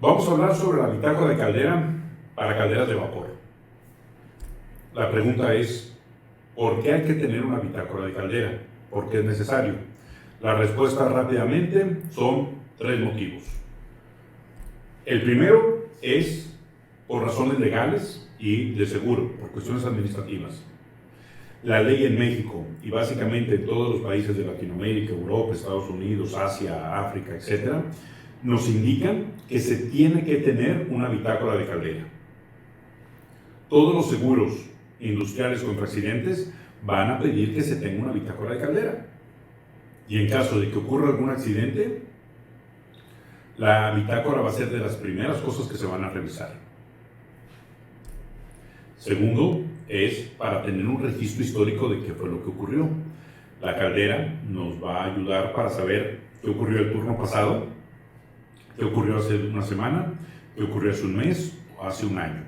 Vamos a hablar sobre la bitácora de caldera para calderas de vapor. La pregunta es, ¿por qué hay que tener una bitácora de caldera? ¿Por qué es necesario? La respuesta rápidamente son 3 motivos. El primero es por razones legales y de seguro, por cuestiones administrativas. La ley en México y básicamente en todos los países de Latinoamérica, Europa, Estados Unidos, Asia, África, etc., nos indican que se tiene que tener una bitácora de caldera. Todos los seguros industriales contra accidentes van a pedir que se tenga una bitácora de caldera. Y en caso de que ocurra algún accidente, la bitácora va a ser de las primeras cosas que se van a revisar. Segundo, es para tener un registro histórico de qué fue lo que ocurrió. La caldera nos va a ayudar para saber qué ocurrió el turno pasado, qué ocurrió hace una semana, qué ocurrió hace un mes o hace un año.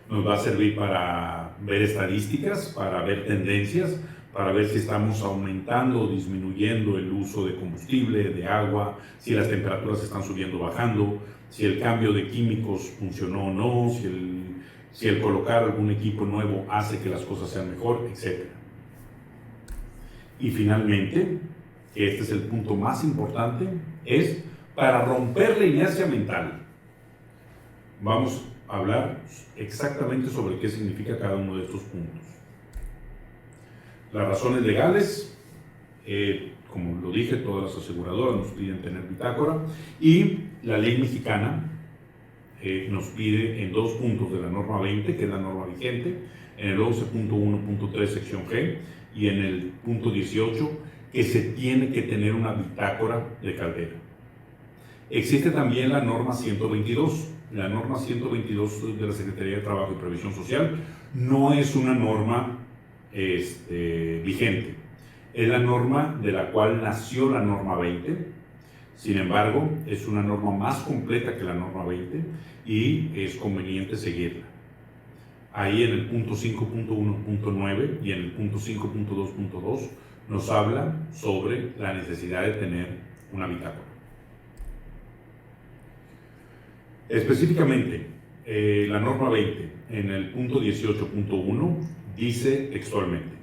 Nos va a servir para ver estadísticas, para ver tendencias, para ver si estamos aumentando o disminuyendo el uso de combustible, de agua, si las temperaturas están subiendo o bajando, si el cambio de químicos funcionó o no, si el colocar algún equipo nuevo hace que las cosas sean mejor, etc. Y finalmente, este es el punto más importante, es para romper la inercia mental. Vamos a hablar exactamente sobre qué significa cada uno de estos puntos. Las razones legales, como lo dije, todas las aseguradoras nos piden tener bitácora, y la ley mexicana nos pide en 2 puntos de la norma 20, que es la norma vigente, en el 11.1.3 sección G y en el punto 18, que se tiene que tener una bitácora de caldera. Existe también la norma 122. La norma 122 de la Secretaría de Trabajo y Previsión Social no es una norma vigente. Es la norma de la cual nació la norma 20. Sin embargo, es una norma más completa que la norma 20 y es conveniente seguirla. Ahí en el punto 5.1.9 y en el punto 5.2.2 nos habla sobre la necesidad de tener una bitácora. Específicamente, la norma 20 en el punto 18.1 dice textualmente: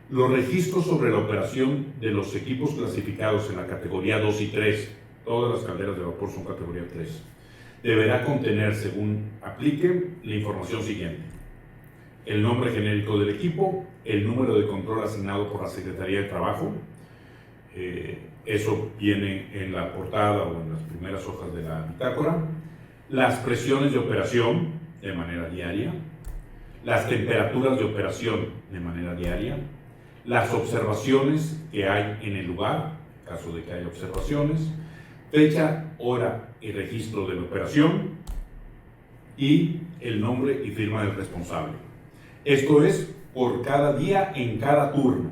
los registros sobre la operación de los equipos clasificados en la categoría 2 y 3, todas las calderas de vapor son categoría 3, deberá contener, según aplique, la información siguiente: el nombre genérico del equipo, el número de control asignado por la Secretaría de Trabajo, eso viene en la portada o en las primeras hojas de la bitácora, las presiones de operación de manera diaria, las temperaturas de operación de manera diaria, las observaciones que hay en el lugar, en caso de que haya observaciones, fecha, hora y registro de la operación, y el nombre y firma del responsable. Esto es por cada día en cada turno.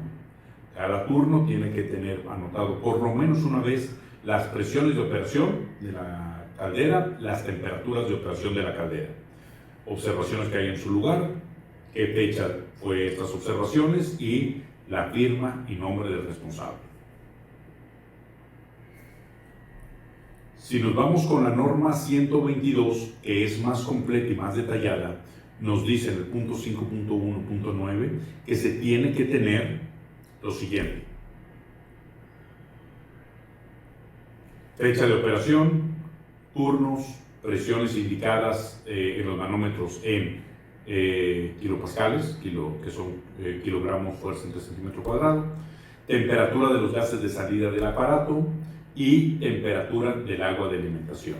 Cada turno tiene que tener anotado por lo menos una vez las presiones de operación de la caldera, las temperaturas de operación de la caldera, observaciones que hay en su lugar, qué fecha fue estas observaciones y la firma y nombre del responsable. Si nos vamos con la norma 122, que es más completa y más detallada, nos dice en el punto 5.1.9 que se tiene que tener lo siguiente: fecha de operación, turnos, presiones indicadas en los manómetros en kilopascales, que son kilogramos fuerza entre centímetro cuadrado, temperatura de los gases de salida del aparato y temperatura del agua de alimentación.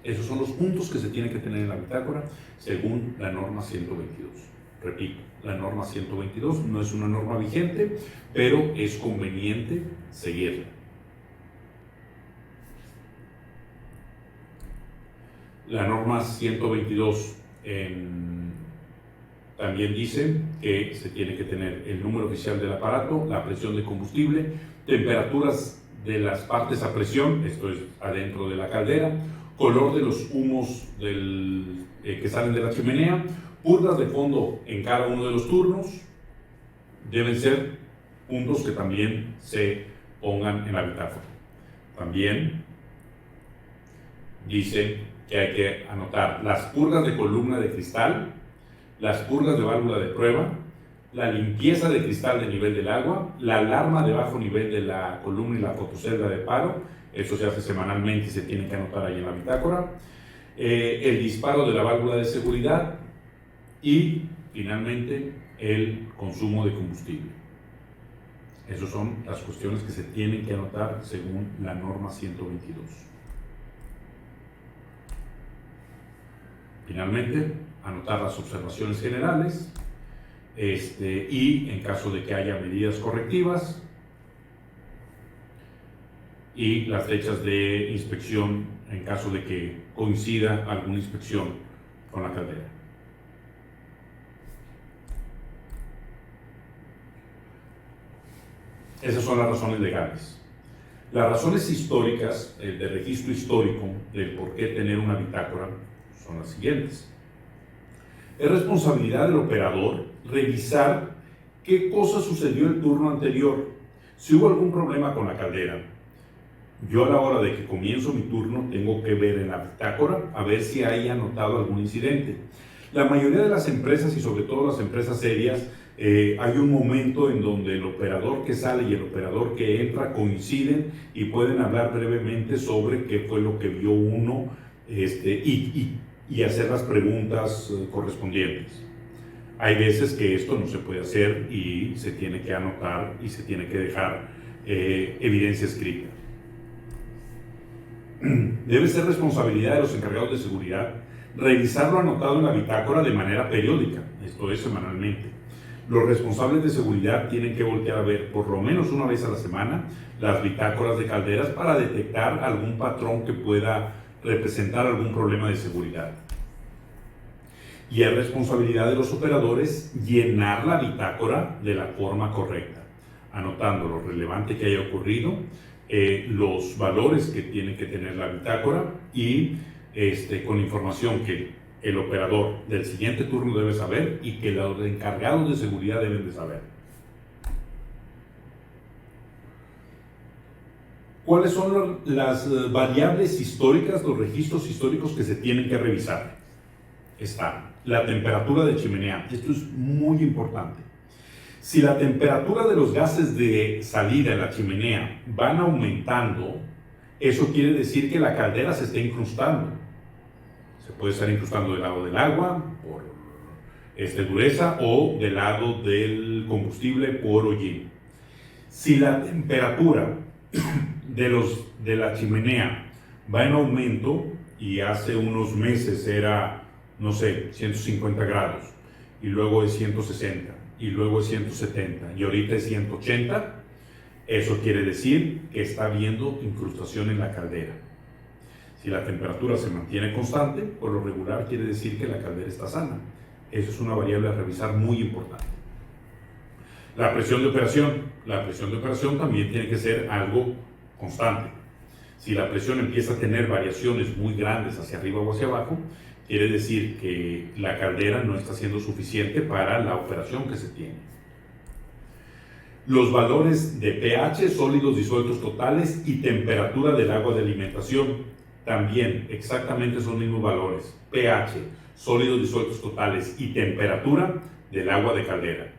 Esos son los puntos que se tienen que tener en la bitácora según la norma 122. Repito, la norma 122 no es una norma vigente, pero es conveniente seguirla. La norma 122 también dice que se tiene que tener el número oficial del aparato, la presión de combustible, temperaturas de las partes a presión, esto es adentro de la caldera, color de los humos que salen de la chimenea, purgas de fondo en cada uno de los turnos. Deben ser puntos que también se pongan en la bitácora. También dice que hay que anotar las purgas de columna de cristal, las purgas de válvula de prueba, la limpieza de cristal de nivel del agua, la alarma de bajo nivel de la columna y la fotocelda de paro. Eso se hace semanalmente y se tiene que anotar ahí en la bitácora. El disparo de la válvula de seguridad y finalmente el consumo de combustible. Esas son las cuestiones que se tienen que anotar según la norma 122. Finalmente, anotar las observaciones generales y en caso de que haya medidas correctivas y las fechas de inspección en caso de que coincida alguna inspección con la caldera. Esas son las razones legales. Las razones históricas, de registro histórico, del por qué tener una bitácora, son las siguientes. Es responsabilidad del operador revisar qué cosa sucedió el turno anterior. Si hubo algún problema con la caldera, yo a la hora de que comienzo mi turno tengo que ver en la bitácora a ver si hay anotado algún incidente. La mayoría de las empresas y sobre todo las empresas serias, hay un momento en donde el operador que sale y el operador que entra coinciden y pueden hablar brevemente sobre qué fue lo que vio uno y hacer las preguntas correspondientes. Hay veces que esto no se puede hacer y se tiene que anotar y se tiene que dejar evidencia escrita. Debe ser responsabilidad de los encargados de seguridad revisar lo anotado en la bitácora de manera periódica, esto es semanalmente. Los responsables de seguridad tienen que voltear a ver por lo menos una vez a la semana las bitácoras de calderas para detectar algún patrón que pueda representar algún problema de seguridad. Y es responsabilidad de los operadores llenar la bitácora de la forma correcta, anotando lo relevante que haya ocurrido, los valores que tiene que tener la bitácora y con información que el operador del siguiente turno debe saber y que los encargados de seguridad deben de saber. ¿Cuáles son las variables históricas, los registros históricos que se tienen que revisar? Está la temperatura de chimenea. Esto es muy importante. Si la temperatura de los gases de salida en la chimenea van aumentando, eso quiere decir que la caldera se está incrustando. Se puede estar incrustando del lado del agua por dureza o del lado del combustible por hollín. Si la temperatura de la chimenea va en aumento y hace unos meses era, no sé, 150 grados y luego es 160 y luego es 170 y ahorita es 180, eso quiere decir que está habiendo incrustación en la caldera. Si la temperatura se mantiene constante, por lo regular quiere decir que la caldera está sana. Eso es una variable a revisar muy importante. La presión de operación. La presión de operación también tiene que ser algo constante. Si la presión empieza a tener variaciones muy grandes hacia arriba o hacia abajo, quiere decir que la caldera no está siendo suficiente para la operación que se tiene. Los valores de pH, sólidos disueltos totales y temperatura del agua de alimentación. También exactamente esos mismos valores, pH, sólidos disueltos totales y temperatura del agua de caldera.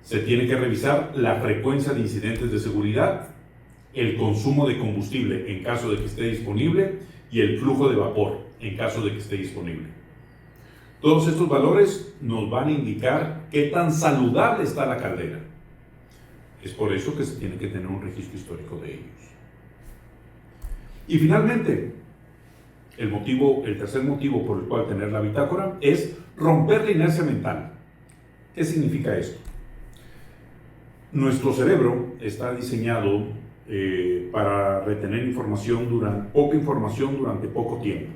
Se tiene que revisar la frecuencia de incidentes de seguridad, el consumo de combustible en caso de que esté disponible y el flujo de vapor en caso de que esté disponible. Todos estos valores nos van a indicar qué tan saludable está la caldera. Es por eso que se tiene que tener un registro histórico de ellos. Y finalmente, el tercer motivo por el cual tener la bitácora es romper la inercia mental. ¿Qué significa esto? Nuestro cerebro está diseñado para retener poca información durante poco tiempo.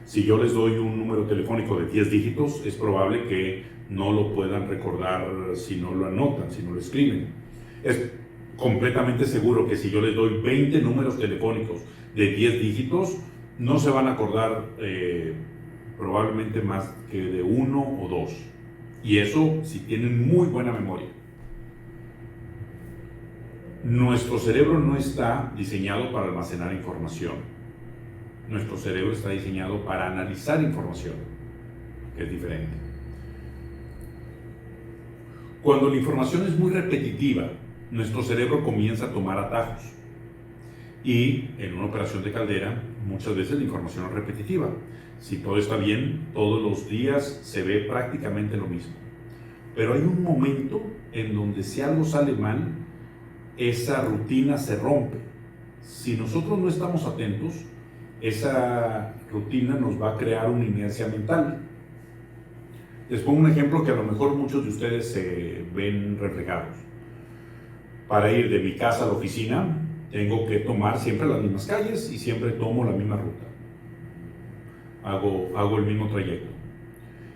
Si yo les doy un número telefónico de 10 dígitos, es probable que no lo puedan recordar si no lo anotan, si no lo escriben. Es completamente seguro que si yo les doy 20 números telefónicos de 10 dígitos, no se van a acordar probablemente más que de uno o dos. Y eso si tienen muy buena memoria. Nuestro cerebro no está diseñado para almacenar información. Nuestro cerebro está diseñado para analizar información, que es diferente. Cuando la información es muy repetitiva, nuestro cerebro comienza a tomar atajos. Y en una operación de caldera, muchas veces la información es repetitiva. Si todo está bien, todos los días se ve prácticamente lo mismo. Pero hay un momento en donde si algo sale mal, esa rutina se rompe. Si nosotros no estamos atentos, esa rutina nos va a crear una inercia mental. Les pongo un ejemplo que a lo mejor muchos de ustedes se ven reflejados. Para ir de mi casa a la oficina, tengo que tomar siempre las mismas calles y siempre tomo la misma ruta. Hago el mismo trayecto.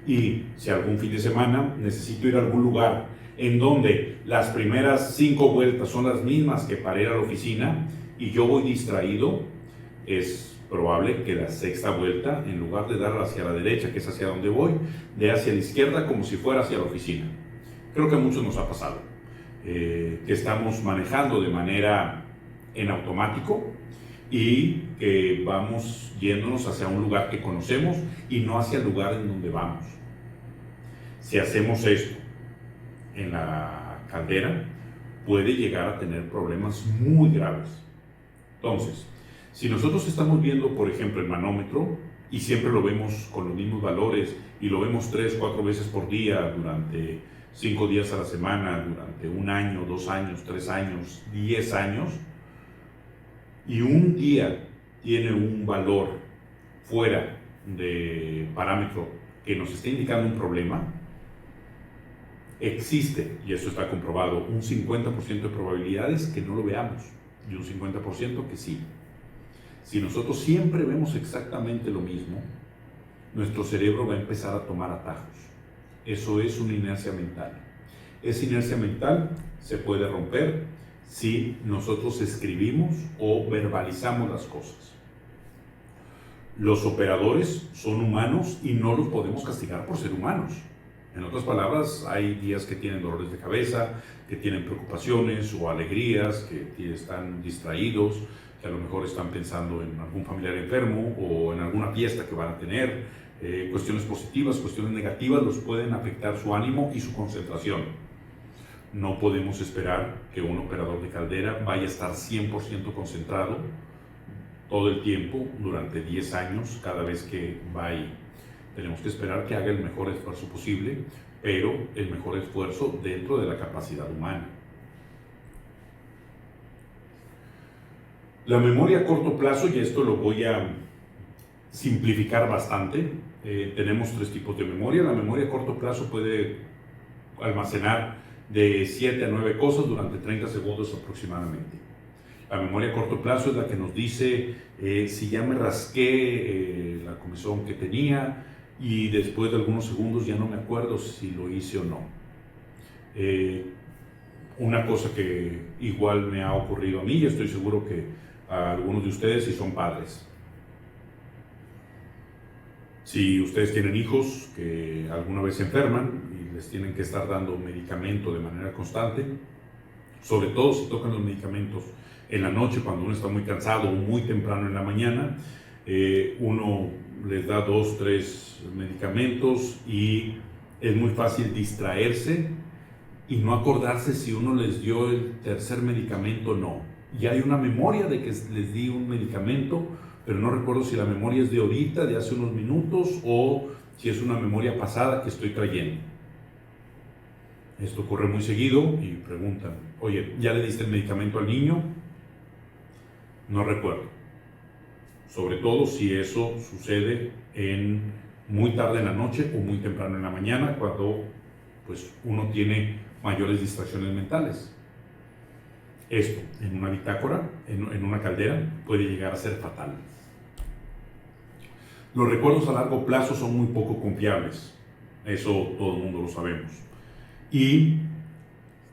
Y si algún fin de semana necesito ir a algún lugar en donde las primeras 5 vueltas son las mismas que para ir a la oficina y yo voy distraído, es probable que la 6ª vuelta, en lugar de dar hacia la derecha, que es hacia donde voy, dé hacia la izquierda como si fuera hacia la oficina. Creo que a muchos nos ha pasado, que estamos manejando de manera en automático y que vamos yéndonos hacia un lugar que conocemos y no hacia el lugar en donde vamos. Si hacemos esto en la caldera, puede llegar a tener problemas muy graves. Entonces, si nosotros estamos viendo, por ejemplo, el manómetro y siempre lo vemos con los mismos valores y lo vemos 3, 4 veces por día durante 5 días a la semana, durante 1 año, 2 años, 3 años, 10 años, y un día tiene un valor fuera de parámetro que nos está indicando un problema, existe, y eso está comprobado, un 50% de probabilidades que no lo veamos y un 50% que sí. Si nosotros siempre vemos exactamente lo mismo, nuestro cerebro va a empezar a tomar atajos. Eso es una inercia mental. Esa inercia mental se puede romper si nosotros escribimos o verbalizamos las cosas. Los operadores son humanos y no los podemos castigar por ser humanos. En otras palabras, hay días que tienen dolores de cabeza, que tienen preocupaciones o alegrías, que están distraídos, que a lo mejor están pensando en algún familiar enfermo o en alguna fiesta que van a tener. Cuestiones positivas, cuestiones negativas los pueden afectar su ánimo y su concentración. No podemos esperar que un operador de caldera vaya a estar 100% concentrado todo el tiempo durante 10 años cada vez que va ahí. Tenemos que esperar que haga el mejor esfuerzo posible, pero el mejor esfuerzo dentro de la capacidad humana. La memoria a corto plazo, y esto lo voy a simplificar bastante, tenemos 3 tipos de memoria. La memoria a corto plazo puede almacenar de 7 a 9 cosas durante 30 segundos aproximadamente. La memoria a corto plazo es la que nos dice si ya me rasqué la comezón que tenía y después de algunos segundos ya no me acuerdo si lo hice o no. Una cosa que igual me ha ocurrido a mí, y estoy seguro que a algunos de ustedes si son padres. Si ustedes tienen hijos que alguna vez se enferman y les tienen que estar dando medicamento de manera constante, sobre todo si tocan los medicamentos en la noche cuando uno está muy cansado o muy temprano en la mañana, uno les da 2, 3 medicamentos y es muy fácil distraerse y no acordarse si uno les dio el 3er medicamento o no. Y hay una memoria de que les di un medicamento, pero no recuerdo si la memoria es de ahorita, de hace unos minutos, o si es una memoria pasada que estoy trayendo. Esto ocurre muy seguido y preguntan, oye, ¿ya le diste el medicamento al niño? No recuerdo. Sobre todo si eso sucede muy tarde en la noche o muy temprano en la mañana, cuando pues, uno tiene mayores distracciones mentales. Esto, en una bitácora, en una caldera, puede llegar a ser fatal. Los recuerdos a largo plazo son muy poco confiables, eso todo el mundo lo sabemos. Y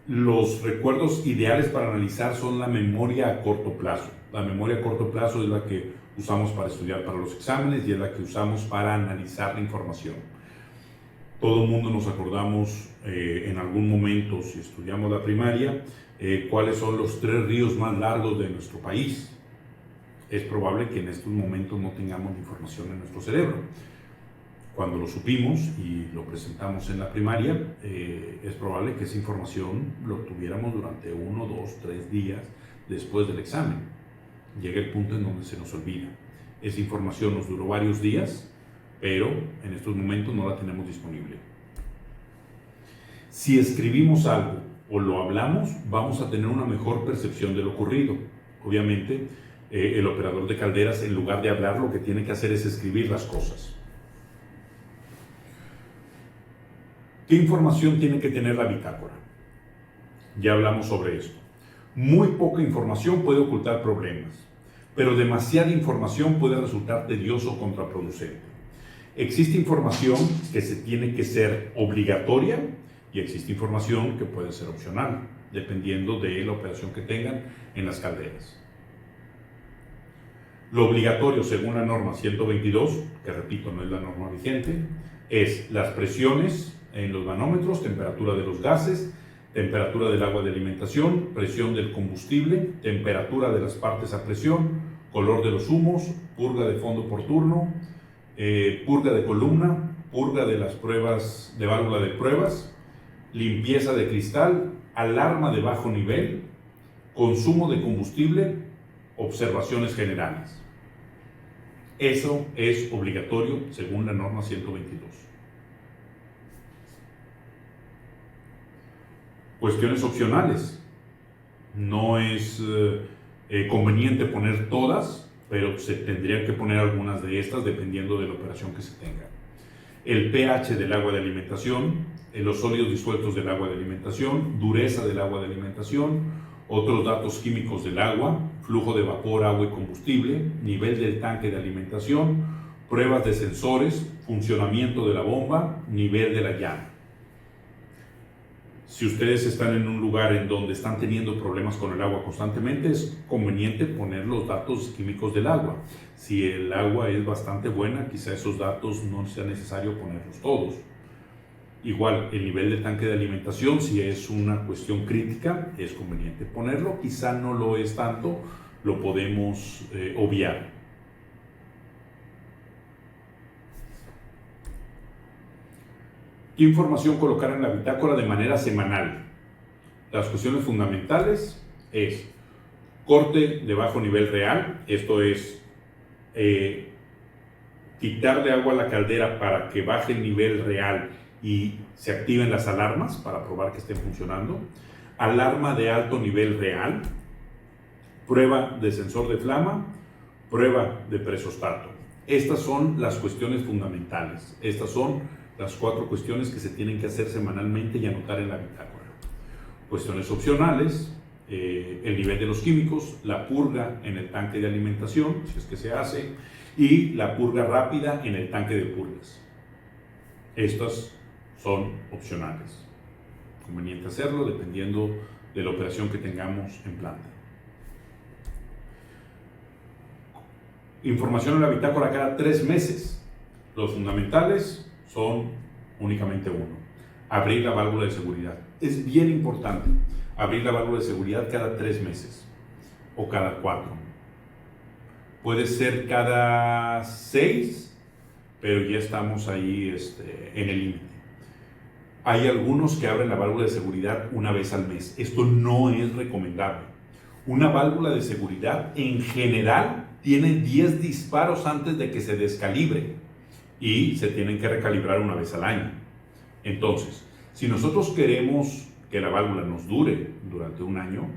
los recuerdos ideales para analizar son la memoria a corto plazo. La memoria a corto plazo es la que usamos para estudiar para los exámenes y es la que usamos para analizar la información. Todo el mundo nos acordamos en algún momento, si estudiamos la primaria, cuáles son los 3 ríos más largos de nuestro país. Es probable que en estos momentos no tengamos la información en nuestro cerebro. Cuando lo supimos y lo presentamos en la primaria, es probable que esa información lo tuviéramos durante 1, 2, 3 días después del examen. Llega el punto en donde se nos olvida. Esa información nos duró varios días, pero en estos momentos no la tenemos disponible. Si escribimos algo o lo hablamos, vamos a tener una mejor percepción de lo ocurrido. Obviamente, el operador de calderas, en lugar de hablar, lo que tiene que hacer es escribir las cosas. ¿Qué información tiene que tener la bitácora? Ya hablamos sobre esto. Muy poca información puede ocultar problemas, pero demasiada información puede resultar tedioso o contraproducente. Existe información que se tiene que ser obligatoria y existe información que puede ser opcional, dependiendo de la operación que tengan en las calderas. Lo obligatorio, según la norma 122, que repito, no es la norma vigente, es las presiones en los manómetros, temperatura de los gases, temperatura del agua de alimentación, presión del combustible, temperatura de las partes a presión, color de los humos, purga de fondo por turno, purga de columna, purga de las pruebas de válvula de pruebas, limpieza de cristal, alarma de bajo nivel, consumo de combustible, observaciones generales. Eso es obligatorio según la norma 122. Cuestiones opcionales. No es conveniente poner todas, pero se tendrían que poner algunas de estas dependiendo de la operación que se tenga. El pH del agua de alimentación, los sólidos disueltos del agua de alimentación, dureza del agua de alimentación, otros datos químicos del agua, flujo de vapor, agua y combustible, nivel del tanque de alimentación, pruebas de sensores, funcionamiento de la bomba, nivel de la llama. Si ustedes están en un lugar en donde están teniendo problemas con el agua constantemente, es conveniente poner los datos químicos del agua. Si el agua es bastante buena, quizá esos datos no sea necesario ponerlos todos. Igual, el nivel del tanque de alimentación, si es una cuestión crítica, es conveniente ponerlo. Quizá no lo es tanto, lo podemos obviar. ¿Qué información colocar en la bitácora de manera semanal? Las cuestiones fundamentales es corte de bajo nivel real, esto es quitarle agua a la caldera para que baje el nivel real y se activen las alarmas para probar que estén funcionando. Alarma de alto nivel real, prueba de sensor de flama, prueba de presostato. Estas son las cuestiones fundamentales. Estas son las 4 cuestiones que se tienen que hacer semanalmente y anotar en la bitácora. Cuestiones opcionales, el nivel de los químicos, la purga en el tanque de alimentación, si es que se hace, y la purga rápida en el tanque de purgas. Estas son opcionales. Conveniente hacerlo dependiendo de la operación que tengamos en planta. Información en la bitácora cada 3 meses. Los fundamentales son únicamente uno. Abrir la válvula de seguridad. Es bien importante abrir la válvula de seguridad cada 3 meses o cada 4. Puede ser cada 6, pero ya estamos ahí en el límite. Hay algunos que abren la válvula de seguridad una vez al mes. Esto no es recomendable. Una válvula de seguridad en general tiene 10 disparos antes de que se descalibre y se tienen que recalibrar una vez al año. Entonces, si nosotros queremos que la válvula nos dure durante un año,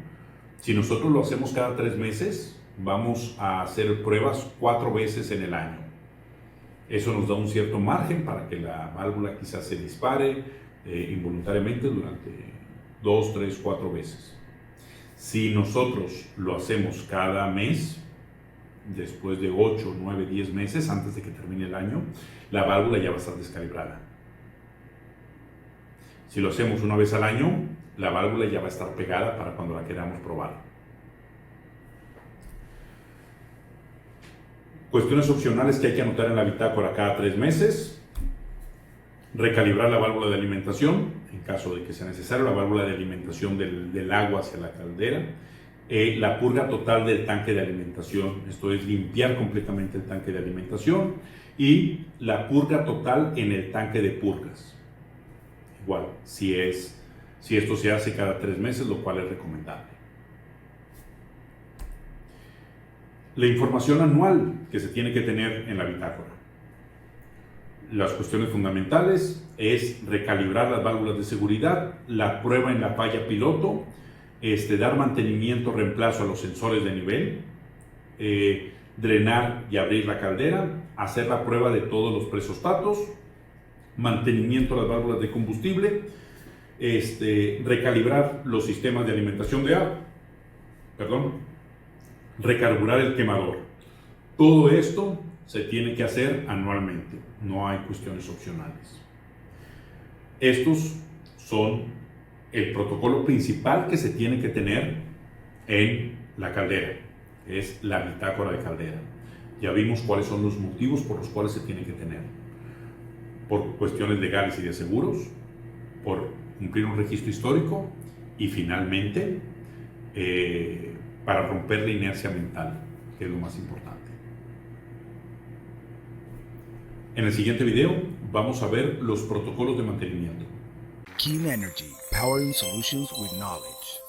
si nosotros lo hacemos cada 3 meses, vamos a hacer pruebas 4 veces en el año. Eso nos da un cierto margen para que la válvula quizás se dispare involuntariamente durante 2, 3, 4 veces. Si nosotros lo hacemos cada mes, después de 8, 9, 10 meses, antes de que termine el año, la válvula ya va a estar descalibrada. Si lo hacemos una vez al año, la válvula ya va a estar pegada para cuando la queramos probar. Cuestiones opcionales que hay que anotar en la bitácora cada 3 meses. recalibrar la válvula de alimentación, en caso de que sea necesario, la válvula de alimentación del agua hacia la caldera, la purga total del tanque de alimentación, esto es limpiar completamente el tanque de alimentación, y la purga total en el tanque de purgas. Igual, si esto se hace cada 3 meses, lo cual es recomendable. La información anual que se tiene que tener en la bitácora. Las cuestiones fundamentales es recalibrar las válvulas de seguridad, la prueba en la falla piloto, dar mantenimiento, reemplazo a los sensores de nivel, drenar y abrir la caldera, hacer la prueba de todos los presostatos, mantenimiento de las válvulas de combustible, recalibrar los sistemas de alimentación de agua, recarburar el quemador. Todo esto se tiene que hacer anualmente, no hay cuestiones opcionales. Estos son el protocolo principal que se tiene que tener en la caldera, que es la bitácora de caldera. Ya vimos cuáles son los motivos por los cuales se tiene que tener. Por cuestiones legales y de seguros, por cumplir un registro histórico y finalmente para romper la inercia mental, que es lo más importante. En el siguiente video vamos a ver los protocolos de mantenimiento. Keen Energy, powering solutions with knowledge.